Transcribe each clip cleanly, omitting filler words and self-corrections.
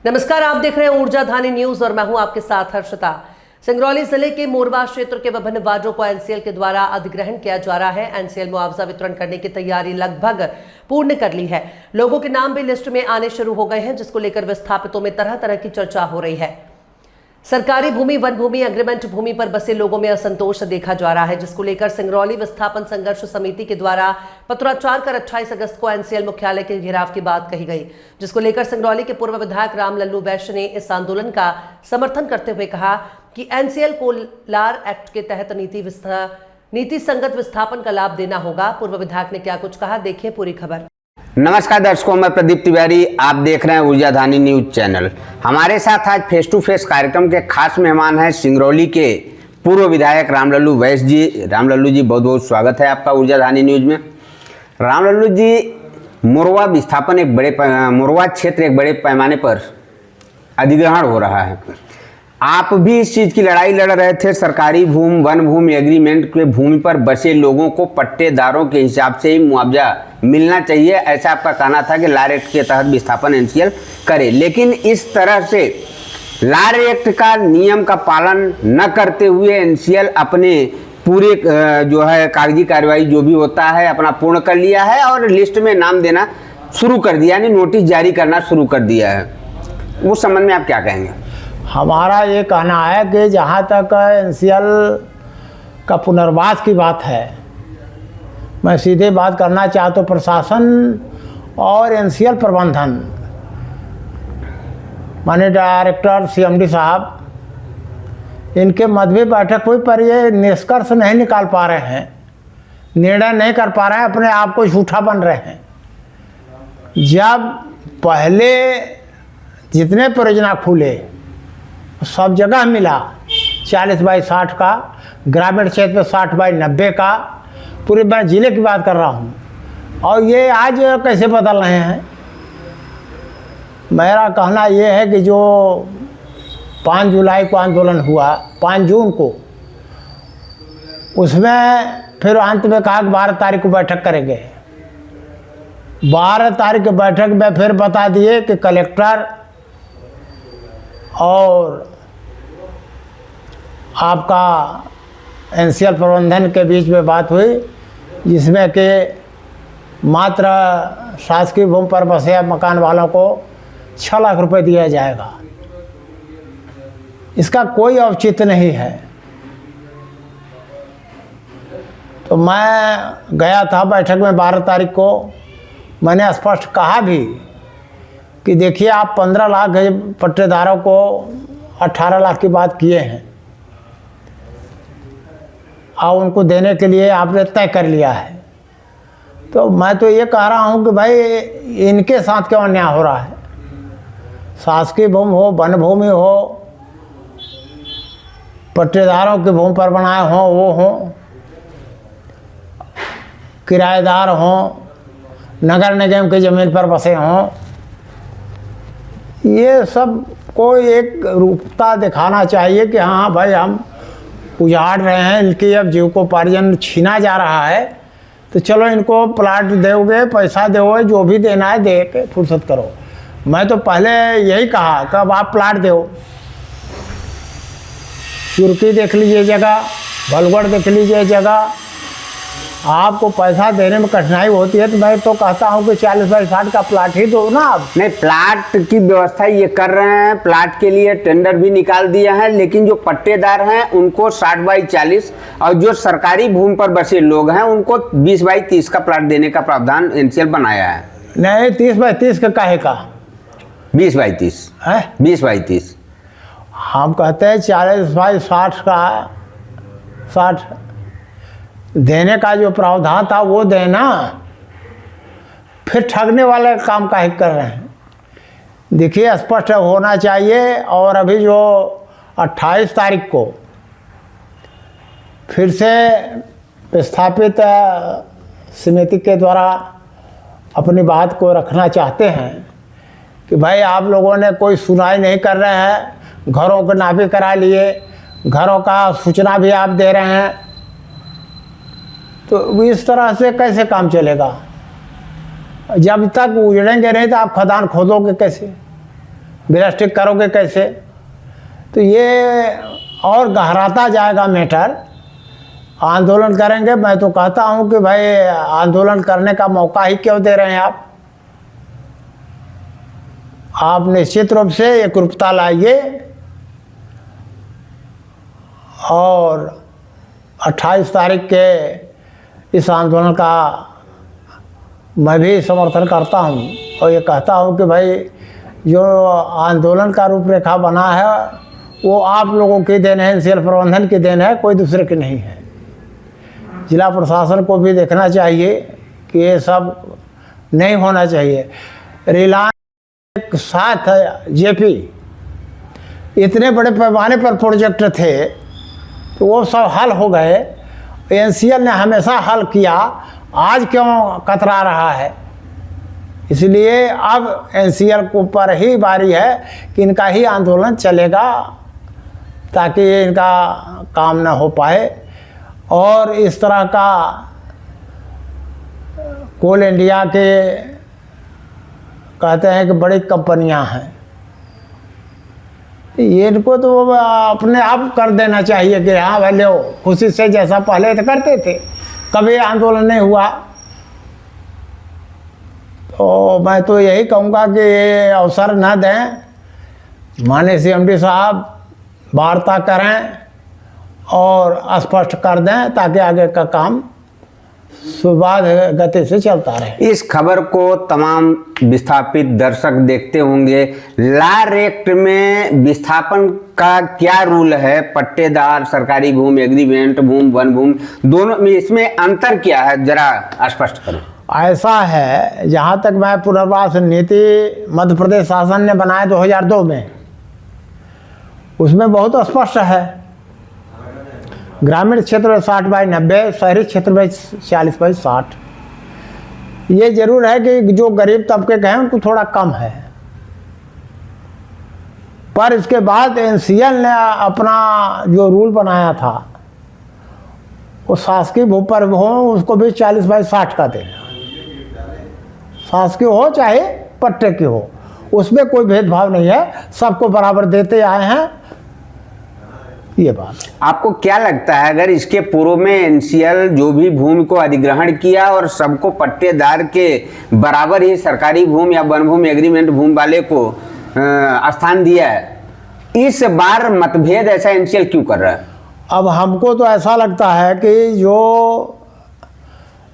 नमस्कार, आप देख रहे हैं ऊर्जा धानी न्यूज और मैं हूं आपके साथ हर्षिता। सिंगरौली जिले के मोरवा क्षेत्र के विभिन्न वार्डों को एनसीएल के द्वारा अधिग्रहण किया जा रहा है। एनसीएल मुआवजा वितरण करने की तैयारी लगभग पूर्ण कर ली है। लोगों के नाम भी लिस्ट में आने शुरू हो गए हैं, जिसको लेकर विस्थापितों में तरह तरह की चर्चा हो रही है। सरकारी भूमि, वन भूमि, एग्रीमेंट भूमि पर बसे लोगों में असंतोष देखा जा रहा है, जिसको लेकर सिंगरौली विस्थापन संघर्ष समिति के द्वारा पत्राचार कर 28 अगस्त को एनसीएल मुख्यालय के घेराव की बात कही गई, जिसको लेकर सिंगरौली के पूर्व विधायक राम लल्लू वैश्य ने इस आंदोलन का समर्थन करते हुए कहा कि एनसीएल को लार एक्ट के तहत नीति संगत विस्थापन का लाभ देना होगा। पूर्व विधायक ने क्या कुछ कहा, देखिए पूरी खबर। नमस्कार दर्शकों, मैं प्रदीप तिवारी, आप देख रहे हैं ऊर्जा धानी न्यूज चैनल। हमारे साथ आज फेस टू फेस कार्यक्रम के खास मेहमान हैं सिंगरौली के पूर्व विधायक राम लल्लू वैश्य जी। राम लल्लू जी, बहुत बहुत स्वागत है आपका ऊर्जा धानी न्यूज में। राम लल्लू जी, मोरवा विस्थापन मोरवा क्षेत्र एक बड़े पैमाने पर अधिग्रहण हो रहा है। आप भी इस चीज़ की लड़ाई लड़ रहे थे। सरकारी भूमि, वन भूमि, एग्रीमेंट के भूमि पर बसे लोगों को पट्टेदारों के हिसाब से ही मुआवजा मिलना चाहिए, ऐसा आपका कहना था कि लार एक्ट के तहत विस्थापन एनसीएल करे। लेकिन इस तरह से लार एक्ट का नियम का पालन न करते हुए एनसीएल अपने पूरे जो है कागजी कार्रवाई जो भी होता है अपना पूर्ण कर लिया है और लिस्ट में नाम देना शुरू कर दिया, यानी नोटिस जारी करना शुरू कर दिया है। उस संबंध में आप क्या कहेंगे? हमारा ये कहना है कि जहाँ तक एनसीएल का पुनर्वास की बात है, मैं सीधे बात करना चाहता हूँ। प्रशासन और एनसीएल प्रबंधन, माननीय डायरेक्टर सीएमडी साहब, इनके मध्य में बैठक हुई पर ये निष्कर्ष नहीं निकाल पा रहे हैं, निर्णय नहीं कर पा रहे हैं, अपने आप को झूठा बन रहे हैं। जब पहले जितने परियोजना खुले सब जगह मिला 40/60 का, ग्रामीण क्षेत्र में 60/90 का, पूरे मैं जिले की बात कर रहा हूँ। और ये आज कैसे बदल रहे हैं? मेरा कहना ये है कि जो 5 जुलाई को आंदोलन हुआ, 5 जून को, उसमें फिर अंत में कहा कि 12 तारीख को बैठक करेंगे। 12 तारीख की बैठक में फिर बता दिए कि कलेक्टर और आपका एनसीएल प्रबंधन के बीच में बात हुई, जिसमें कि मात्र शासकीय भूमि पर बसे मकान वालों को 6 लाख रुपए दिया जाएगा। इसका कोई औचित्य नहीं है। तो मैं गया था बैठक में 12 तारीख को। मैंने स्पष्ट कहा भी कि देखिए, आप 15 लाख पट्टेदारों को 18 लाख की बात किए हैं और उनको देने के लिए आपने तय कर लिया है। तो मैं तो ये कह रहा हूँ कि भाई इनके साथ क्यों अन्याय हो रहा है? शासकीय भूमि हो, वन भूमि हो, पट्टेदारों की भूमि पर बनाए हों, वो हों, किराएदार हों, नगर निगम की ज़मीन पर बसे हों, ये सब को एक रूपता दिखाना चाहिए कि हाँ भाई हम उजाड़ रहे हैं, इनकी अब जीविकोपार्जन छीना जा रहा है, तो चलो इनको प्लाट दोगे, पैसा दोगे, जो भी देना है दे के फुर्सत करो। मैं तो पहले यही कहा कि अब आप प्लाट दो। चुरकी देख लीजिए जगह, भलगढ़ देख लीजिए जगह, आपको पैसा देने में कठिनाई होती है तो मैं तो कहता हूँ कि 40/60 का प्लाट ही दो ना। आप नहीं, प्लाट की व्यवस्था ये कर रहे हैं, प्लाट के लिए टेंडर भी निकाल दिया है, लेकिन जो पट्टेदार हैं उनको 60/40 और जो सरकारी भूमि पर बसे लोग हैं उनको 20/30 का प्लाट देने का प्रावधान एनसीएल बनाया है। नहीं, 30/30 का काहे का? 20/30 है, 20/30 हम कहते हैं 40/60 का 60 देने का जो प्रावधान था वो देना। फिर ठगने वाले काम काहे कर रहे हैं? देखिए, स्पष्ट होना चाहिए। और अभी जो 28 तारीख को फिर से स्थापित समिति के द्वारा अपनी बात को रखना चाहते हैं कि भाई आप लोगों ने कोई सुनाई नहीं कर रहे हैं, घरों को नापी करा लिए, घरों का सूचना भी आप दे रहे हैं, तो इस तरह से कैसे काम चलेगा? जब तक उजड़ेंगे नहीं तो आप खदान खोदोगे कैसे? बिलास्टिक करोगे कैसे? तो ये और गहराता जाएगा मैटर। आंदोलन करेंगे, मैं तो कहता हूँ कि भाई आंदोलन करने का मौका ही क्यों दे रहे हैं आप निश्चित रूप से एकरूपता लाइए और 28 तारीख के इस आंदोलन का मैं भी समर्थन करता हूँ और ये कहता हूँ कि भाई जो आंदोलन का रूपरेखा बना है वो आप लोगों की देन है, एनसीएल प्रबंधन की देन है, कोई दूसरे की नहीं है। जिला प्रशासन को भी देखना चाहिए कि ये सब नहीं होना चाहिए। रिलायंस एक साथ है जेपी, इतने बड़े पैमाने पर प्रोजेक्ट थे तो वो सब हल हो गए। एनसीएल ने हमेशा हल किया, आज क्यों कतरा रहा है? इसलिए अब एनसीएल के ऊपर ही बारी है कि इनका ही आंदोलन चलेगा ताकि इनका काम ना हो पाए। और इस तरह का कोल इंडिया के कहते हैं कि बड़ी कंपनियां हैं, ये इनको तो अपने आप कर देना चाहिए कि हाँ भाई लो खुशी से, जैसा पहले तो करते थे, कभी आंदोलन नहीं हुआ। तो मैं तो यही कहूँगा कि ये अवसर न दें, माननीय सीएमडी साहब वार्ता करें और स्पष्ट कर दें ताकि आगे का काम सुबाध गति से चलता रहे। इस खबर को तमाम विस्थापित दर्शक देखते होंगे। लार एक्ट में विस्थापन का क्या रूल है? पट्टेदार, सरकारी भूमि, एग्रीमेंट भूमि, वन भूमि, दोनों में इसमें अंतर क्या है, जरा स्पष्ट करो। ऐसा है, जहाँ तक मैं पुनर्वास नीति मध्य प्रदेश शासन ने बनाया 2002 में, उसमें बहुत स्पष्ट है। ग्रामीण क्षेत्र में 60/90, शहरी क्षेत्र में 40/60। ये जरूर है कि जो गरीब तबके के हैं उनको थोड़ा कम है, पर इसके बाद एनसीएल ने अपना जो रूल बनाया था वो शासकीय भू पर हो उसको भी 40/60 का देना, शासकीय हो चाहे पट्टे की हो, उसमें कोई भेदभाव नहीं है, सबको बराबर देते आए हैं। ये बात आपको क्या लगता है, अगर इसके पूर्व में एनसीएल जो भी भूमि को अधिग्रहण किया और सबको पट्टेदार के बराबर ही सरकारी भूमि या वन भूमि, एग्रीमेंट भूमि वाले को स्थान दिया है, इस बार मतभेद ऐसा एनसीएल क्यों कर रहा है? अब हमको तो ऐसा लगता है कि जो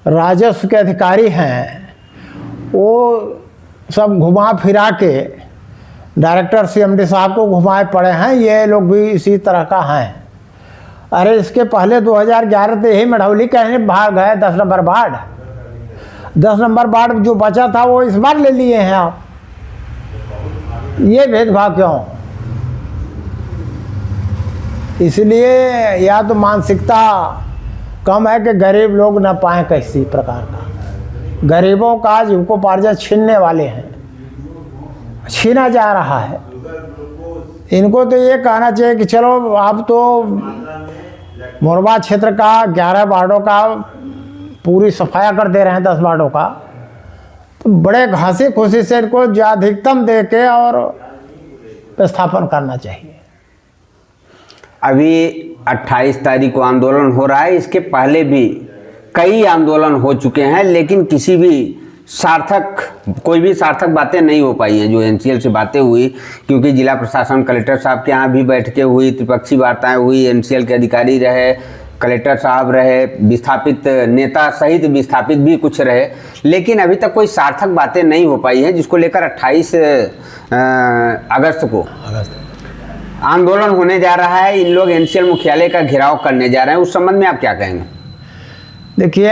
राजस्व के अधिकारी हैं वो सब घुमा फिरा के डायरेक्टर सीएमडी साहब को घुमाए पड़े हैं, ये लोग भी इसी तरह का हैं। अरे इसके पहले 2011 से यही मढ़ौली कहने भाग गए 10 नंबर वार्ड, 10 नंबर वार्ड जो बचा था वो इस बार ले लिए हैं आप। ये भेदभाव क्यों? इसलिए या तो मानसिकता कम है कि गरीब लोग न पाएँ किसी प्रकार का, गरीबों का जीविकोपार्जन छीनने वाले हैं, छीना जा रहा है। इनको तो ये कहना चाहिए कि चलो आप तो मोरबा क्षेत्र का 11 वार्डों का पूरी सफाया कर दे रहे हैं, 10 वार्डों का, तो बड़े हंसी खुशी से इनको जो अधिकतम दे के और विस्थापन करना चाहिए। अभी 28 तारीख को आंदोलन हो रहा है, इसके पहले भी कई आंदोलन हो चुके हैं, लेकिन किसी भी कोई भी सार्थक बातें नहीं हो पाई हैं। जो एनसीएल से बातें हुई, क्योंकि जिला प्रशासन कलेक्टर साहब के यहाँ भी बैठकें हुई, त्रिपक्षीय वार्ताएं हुई, एनसीएल के अधिकारी रहे, कलेक्टर साहब रहे, विस्थापित नेता सहित विस्थापित भी कुछ रहे, लेकिन अभी तक कोई सार्थक बातें नहीं हो पाई हैं, जिसको लेकर 28 अगस्त को आंदोलन होने जा रहा है। इन लोग एनसीएल मुख्यालय का घेराव करने जा रहे हैं, उस संबंध में आप क्या कहेंगे? देखिए,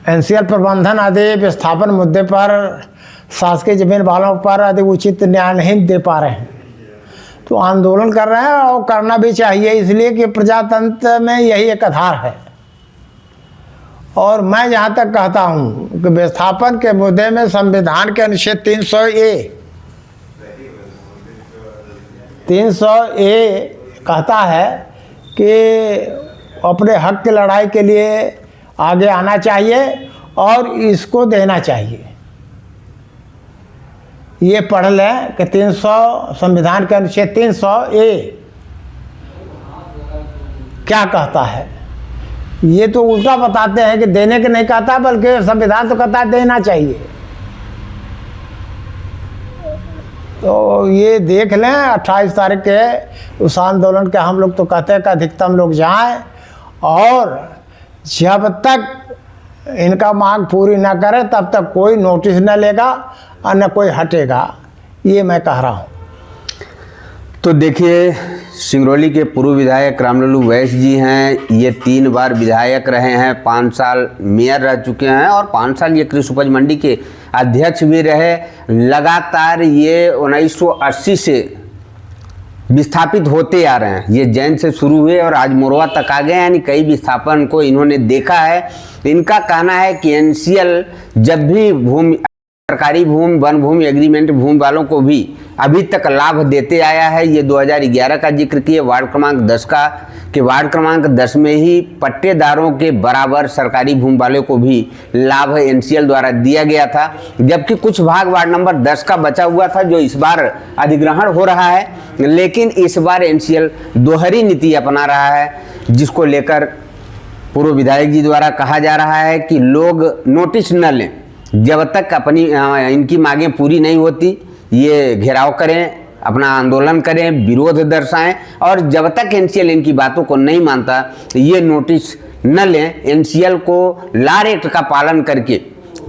एनसीएल प्रबंधन आदि विस्थापन मुद्दे पर शासकीय जमीन वालों पर आदि उचित न्याय नहीं दे पा रहे हैं, तो आंदोलन कर रहे हैं और करना भी चाहिए, इसलिए कि प्रजातंत्र में यही एक आधार है। और मैं जहाँ तक कहता हूँ कि विस्थापन के मुद्दे में संविधान के अनुच्छेद 300A कहता है कि अपने हक की लड़ाई के लिए आगे आना चाहिए और इसको देना चाहिए। ये पढ़ लें कि 300 संविधान के अनुच्छेद 300A क्या कहता है। ये तो उल्टा बताते हैं कि देने के नहीं कहता, बल्कि संविधान तो कहता है देना चाहिए। तो ये देख लें 28 तारीख के उस आंदोलन के हम लोग तो कहते हैं कि अधिकतम लोग जाएं, और जब तक इनका मांग पूरी ना करे तब तक कोई नोटिस न लेगा और न कोई हटेगा, ये मैं कह रहा हूँ। तो देखिए, सिंगरौली के पूर्व विधायक रामलल्लू वैस जी हैं। ये 3 बार विधायक रहे हैं, 5 साल मेयर रह चुके हैं और 5 साल ये कृषि उपज मंडी के अध्यक्ष भी रहे। लगातार ये 1980 से विस्थापित होते आ रहे हैं। ये जैन से शुरू हुए और आज मोरवा तक आ गए, यानी कई विस्थापन को इन्होंने देखा है। इनका कहना है कि एनसीएल जब भी भूमि, सरकारी भूमि, वन भूमि, एग्रीमेंट भूमि वालों को भी अभी तक लाभ देते आया है। ये 2011 का जिक्र किए, वार्ड क्रमांक 10 का, कि वार्ड क्रमांक 10 में ही पट्टेदारों के बराबर सरकारी भूमि वालों को भी लाभ एनसीएल द्वारा दिया गया था। जबकि कुछ भाग वार्ड नंबर 10 का बचा हुआ था जो इस बार अधिग्रहण हो रहा है, लेकिन इस बार एनसीएल दोहरी नीति अपना रहा है, जिसको लेकर पूर्व विधायक जी द्वारा कहा जा रहा है कि लोग नोटिस न लें। जब तक अपनी इनकी मांगें पूरी नहीं होती, ये घेराव करें, अपना आंदोलन करें, विरोध दर्शाएं, और जब तक एनसीएल इनकी बातों को नहीं मानता ये नोटिस न लें। एनसीएल को लॉ एक्ट का पालन करके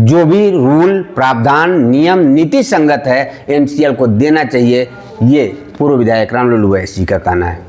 जो भी रूल, प्रावधान, नियम, नीति संगत है एनसीएल को देना चाहिए, ये पूर्व विधायक रामलल्लू वैस जी का कहना है।